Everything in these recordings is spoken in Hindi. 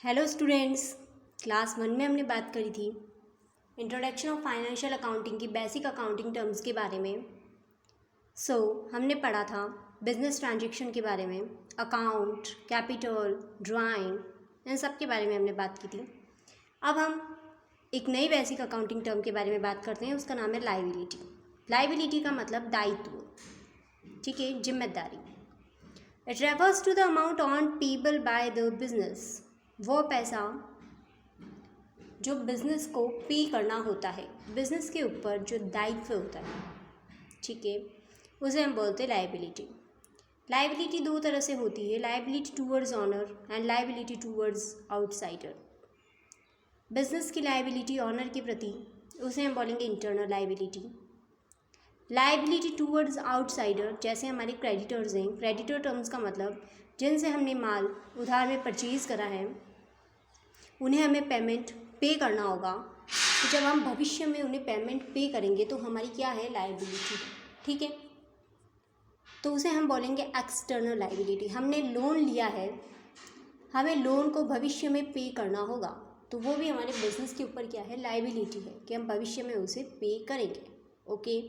हेलो स्टूडेंट्स, क्लास 1 में हमने बात करी थी इंट्रोडक्शन ऑफ फाइनेंशियल अकाउंटिंग की बेसिक अकाउंटिंग टर्म्स के बारे में। हमने पढ़ा था बिजनेस ट्रांजैक्शन के बारे में, अकाउंट, कैपिटल, ड्राइंग, इन सब के बारे में हमने बात की थी। अब हम एक नई बेसिक अकाउंटिंग टर्म के बारे में बात करते हैं, उसका नाम है लायबिलिटी। लायबिलिटी का मतलब दायित्व, ठीक है, जिम्मेदारी। It refers to the amount on payable by the business, वो पैसा जो बिज़नेस को पे करना होता है, बिज़नेस के ऊपर जो दायित्व होता है, ठीक है, उसे हम बोलते हैं लायबिलिटी। लायबिलिटी दो तरह से होती है, liability towards owner and liability towards outsider. Business की लायबिलिटी ऑनर के प्रति, उसे हम बोलेंगे internal liability. Liability towards outsider, जैसे हमारे क्रेडिटर्स हैं, क्रेडिटर टर्म्स का मतलब जिनसे हमने माल उधार में परचेज़ करा है, उन्हें हमें पेमेंट पे करना होगा। तो जब हम भविष्य में उन्हें पेमेंट पे करेंगे तो हमारी क्या है, लायबिलिटी, ठीक है। तो उसे हम बोलेंगे एक्सटर्नल लायबिलिटी। हमने लोन लिया है, हमें लोन को भविष्य में पे करना होगा, तो वो भी हमारे बिजनेस के ऊपर क्या है, लायबिलिटी है कि हम भविष्य में उसे पे करेंगे। ओके,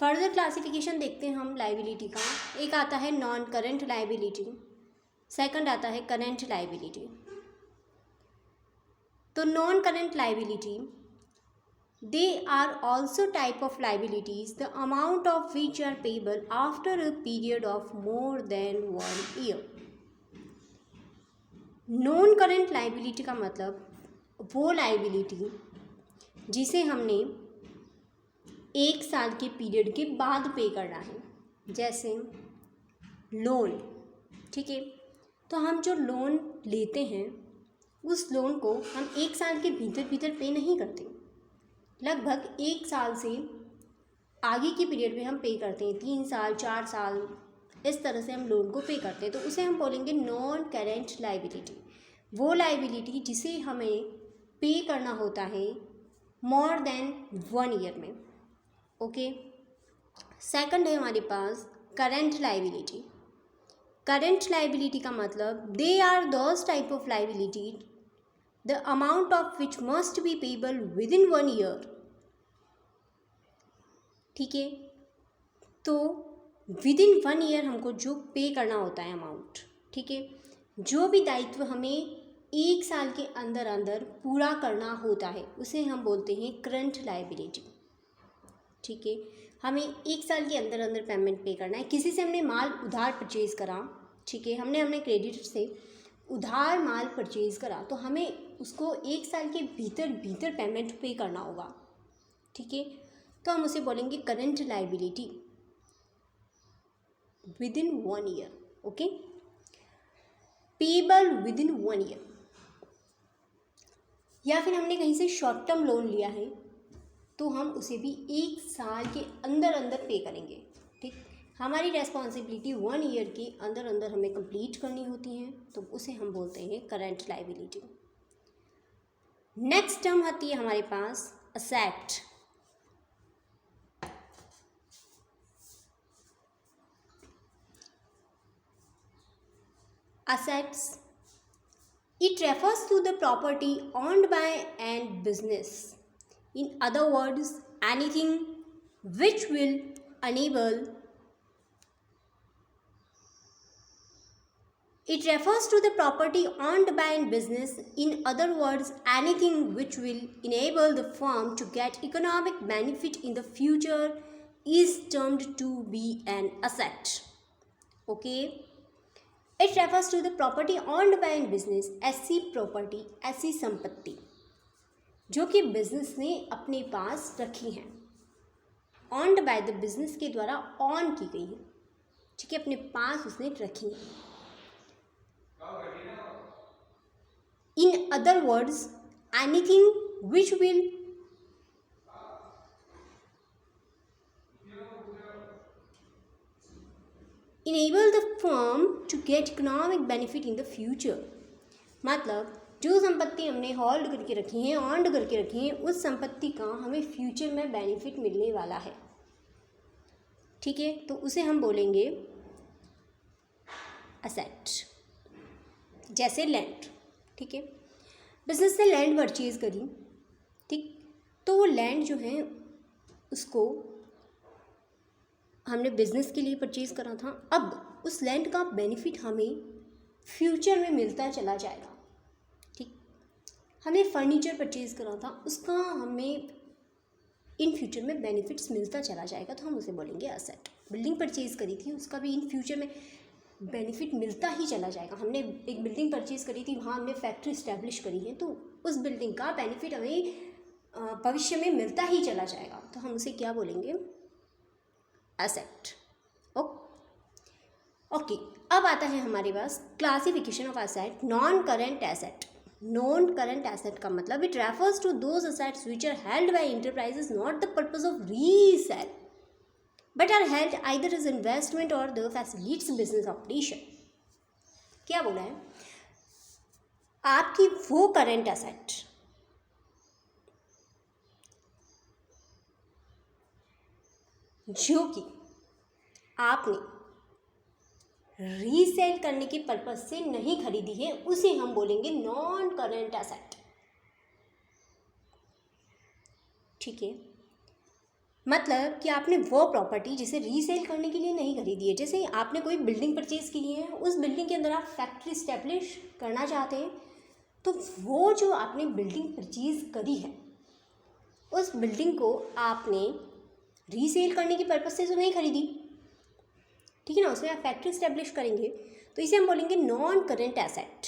फर्दर क्लासिफिकेशन देखते हैं हम लायबिलिटी का। एक आता है नॉन करेंट लायबिलिटी, सेकंड आता है करेंट लायबिलिटी। तो non current liability, they are also type of liabilities the amount of which are payable after a period of more than 1 year। Non current liability का मतलब वो लायबिलिटी जिसे हमने 1 साल के पीरियड के बाद पे करना है, जैसे लोन, ठीक है। तो हम जो लोन लेते हैं उस लोन को हम 1 साल के भीतर पे नहीं करते, लगभग 1 साल से आगे की पीरियड में हम पे करते हैं, 3 साल 4 साल, इस तरह से हम लोन को पे करते हैं। तो उसे हम बोलेंगे नॉन करेंट लायबिलिटी, वो लायबिलिटी जिसे हमें पे करना होता है मोर देन 1 ईयर में। ओके, सेकंड है हमारे पास करेंट लायबिलिटी। करेंट लायबिलिटी का मतलब they are those type of liability the amount of which must be payable within 1 year, ठीक है। तो विदिन 1 ईयर हमको जो पे करना होता है अमाउंट, ठीक है, जो भी दायित्व हमें 1 साल के अंदर अंदर पूरा करना होता है उसे हम बोलते हैं करंट लायबिलिटी, ठीक है। हमें 1 साल के अंदर अंदर पेमेंट पे करना है। किसी से हमने माल उधार परचेज़ करा, ठीक है, हमने अपने क्रेडिटर से उधार माल परचेज़ करा, तो हमें उसको 1 साल के भीतर पेमेंट पे करना होगा, ठीक है। तो हम उसे बोलेंगे current liability within 1 year. Okay, payable within 1 year. या फिर हमने कहीं से शॉर्ट टर्म लोन लिया है तो हम उसे भी 1 साल के अंदर अंदर पे करेंगे, ठीक। हमारी रेस्पॉन्सिबिलिटी 1 ईयर के अंदर अंदर हमें कंप्लीट करनी होती हैं, तो उसे हम बोलते हैं करंट लायबिलिटी। नेक्स्ट टर्म आती है हमारे पास asset. Assets, it refers to the property owned by an business. In other words, anything which will enable, it refers to the property owned by a business. In other words, anything which will enable the firm to get economic benefit in the future is termed to be an asset. Okay, it refers to the property owned by an business, ऐसी प्रॉपर्टी, ऐसी संपत्ति जो कि बिजनेस ने अपने पास रखी हैं, ऑन्ड बाय द बिजनेस के द्वारा ऑन की गई है, ठीक है, अपने पास उसने रखी है। In other words, anything which will enable the firm to get economic benefit in the future। मतलब जो संपत्ति हमने होल्ड करके रखी है, ऑन्ड करके रखी है, उस संपत्ति का हमें फ्यूचर में बेनिफिट मिलने वाला है, ठीक है। तो उसे हम बोलेंगे असेट। जैसे लैंड, ठीक है। बिजनेस ने लैंड परचेज करी, ठीक, तो वो लैंड जो है उसको हमने बिजनेस के लिए परचेज करा था। अब उस लैंड का बेनिफिट हमें फ्यूचर में मिलता चला जाएगा, ठीक। हमने फर्नीचर परचेज करा था, उसका हमें इन फ्यूचर में बेनिफिट्स मिलता चला जाएगा, तो हम उसे बोलेंगे एसेट। बिल्डिंग परचेज करी थी, उसका भी इन फ्यूचर में बेनिफिट मिलता ही चला जाएगा। हमने एक बिल्डिंग परचेज करी थी, वहाँ हमने फैक्ट्री इस्टेब्लिश करी है, तो उस बिल्डिंग का बेनिफिट हमें भविष्य में मिलता ही चला जाएगा, तो हम उसे क्या बोलेंगे, एसेट। ओके, अब आता है हमारे पास classification of asset. Non current asset. Non current asset का मतलब it refers to those assets which are held by enterprises not the purpose of resale but are held either as investment और द फैसिलिटेट्स बिजनेस ऑपरेशन। क्या बोला है, आपकी वो करेंट एसेट जो कि आपने रीसेल करने के पर्पज से नहीं खरीदी है, उसे हम बोलेंगे नॉन करेंट एसेट, ठीक है। मतलब कि आपने वो प्रॉपर्टी जिसे रीसेल करने के लिए नहीं खरीदी है, जैसे आपने कोई बिल्डिंग परचेज की है, उस बिल्डिंग के अंदर आप फैक्ट्री इस्टेब्लिश करना चाहते हैं, तो वो जो आपने बिल्डिंग परचेज करी है, उस बिल्डिंग को आपने रीसेल करने के पर्पज से तो नहीं खरीदी, ठीक है ना, उसमें आप फैक्ट्री इस्टेब्लिश करेंगे, तो इसे हम बोलेंगे नॉन करेंट एसेट।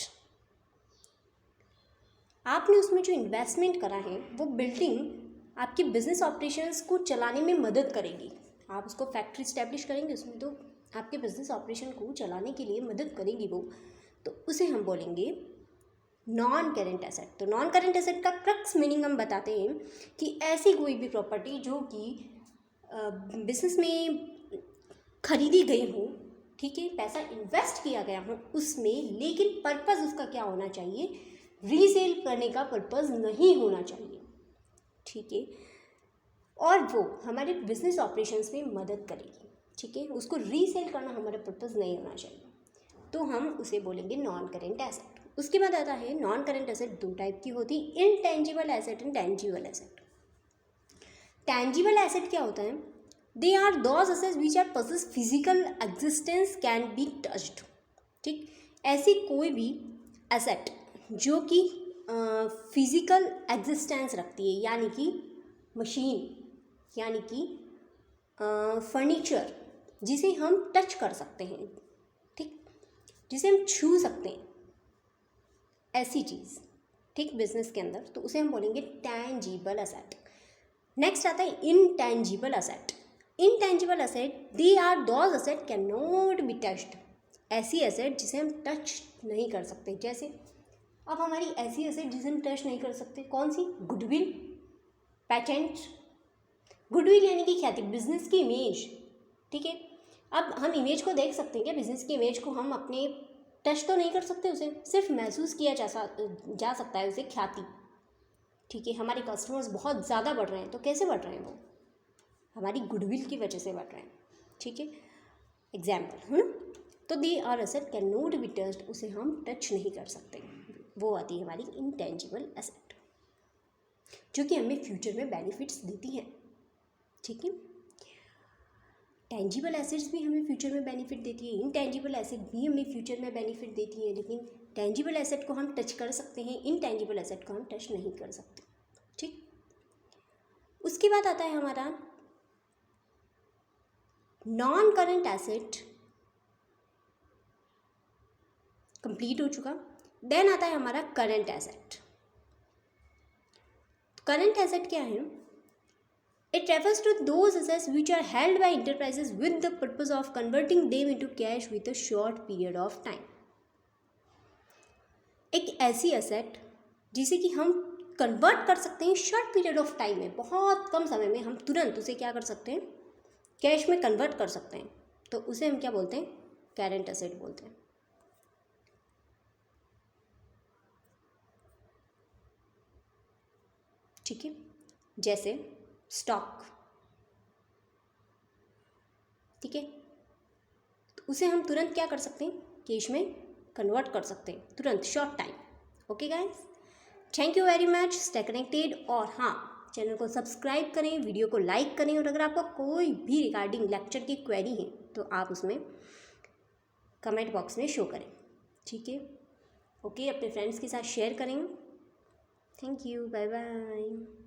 आपने उसमें जो इन्वेस्टमेंट करा है, वो बिल्डिंग आपके बिजनेस ऑपरेशंस को चलाने में मदद करेगी। आप उसको फैक्ट्री इस्टेब्लिश करेंगे उसमें, तो आपके बिजनेस ऑपरेशन को चलाने के लिए मदद करेगी वो, तो उसे हम बोलेंगे नॉन करेंट एसेट। तो नॉन करेंट एसेट का क्रक्स मीनिंग हम बताते हैं कि ऐसी कोई भी प्रॉपर्टी जो कि बिजनेस में खरीदी गई हो, ठीक है, पैसा इन्वेस्ट किया गया हो उसमें, लेकिन पर्पज़ उसका क्या होना चाहिए, रीसेल करने का पर्पज़ नहीं होना चाहिए, ठीक है, और वो हमारे बिजनेस ऑपरेशंस में मदद करेगी, ठीक है, उसको रीसेल करना हमारा पर्पज़ नहीं होना चाहिए, तो हम उसे बोलेंगे नॉन करेंट एसेट। उसके बाद आता है नॉन करेंट एसेट दो टाइप की होती, intangible asset and tangible asset. Tangible asset क्या होता है, they are those assets which are possess physical existence can be touched, ठीक, ऐसी कोई भी एसेट जो कि फिजिकल एग्जिस्टेंस रखती है, यानी कि मशीन, यानी कि फर्नीचर जिसे हम टच कर सकते हैं, ठीक, जिसे हम छू सकते हैं, ऐसी चीज़, ठीक, बिजनेस के अंदर, तो उसे हम बोलेंगे टेंजिबल एसेट। नेक्स्ट आता है intangible asset. Intangible asset, they are those asset can not be touched, ऐसी एसेट जिसे हम टच नहीं कर सकते। जैसे अब हमारी ऐसी एसेट जिसे हम टच नहीं कर सकते कौन सी, गुडविल, पैटेंट। गुडविल यानी कि ख्याति, बिजनेस की इमेज, ठीक है। अब हम इमेज को देख सकते हैं क्या, बिजनेस की इमेज को हम अपने टच तो नहीं कर सकते, उसे सिर्फ महसूस किया जा सकता है, उसे ख्याति, ठीक है। हमारे कस्टमर्स बहुत ज़्यादा बढ़ रहे हैं, तो कैसे बढ़ रहे हैं, वो हमारी गुडविल की वजह से बढ़ रहे हैं, ठीक है, एग्जाम्पल है ना। तो they are asset can not be touched, उसे हम टच नहीं कर सकते, वो आती है हमारी इनटेंजिबल एसेट, जो कि हमें फ्यूचर में बेनिफिट्स देती हैं, ठीक है। टेंजिबल एसेट्स भी हमें फ्यूचर में बेनिफिट देती है, इनटेंजिबल एसेट भी हमें फ्यूचर में बेनिफिट देती है, लेकिन टेंजिबल एसेट को हम टच कर सकते हैं, इनटेंजिबल एसेट को हम टच नहीं कर सकते, ठीक। उसके बाद आता है हमारा नॉन करेंट एसेट, कंप्लीट हो चुका। देन आता है हमारा करंट एसेट। करंट एसेट क्या है, it refers to those assets which are held by enterprises with the purpose of converting them into cash with a short period of time. एक ऐसी एसेट जिसे कि हम कन्वर्ट कर सकते हैं शॉर्ट पीरियड ऑफ टाइम में, बहुत कम समय में हम तुरंत उसे क्या कर सकते हैं, कैश में कन्वर्ट कर सकते हैं, तो उसे हम क्या बोलते हैं, करंट एसेट बोलते हैं, ठीक है। जैसे स्टॉक, ठीक है, तो उसे हम तुरंत क्या कर सकते हैं, कैश में कन्वर्ट कर सकते हैं, तुरंत, short time, okay guys, thank you very much, stay connected. और हाँ, चैनल को सब्सक्राइब करें, वीडियो को लाइक करें, और अगर आपका कोई भी रिगार्डिंग लेक्चर की क्वेरी है तो आप उसमें कमेंट बॉक्स में शो करें, ठीक है। ओके, अपने फ्रेंड्स के साथ शेयर करें। Thank you, bye bye.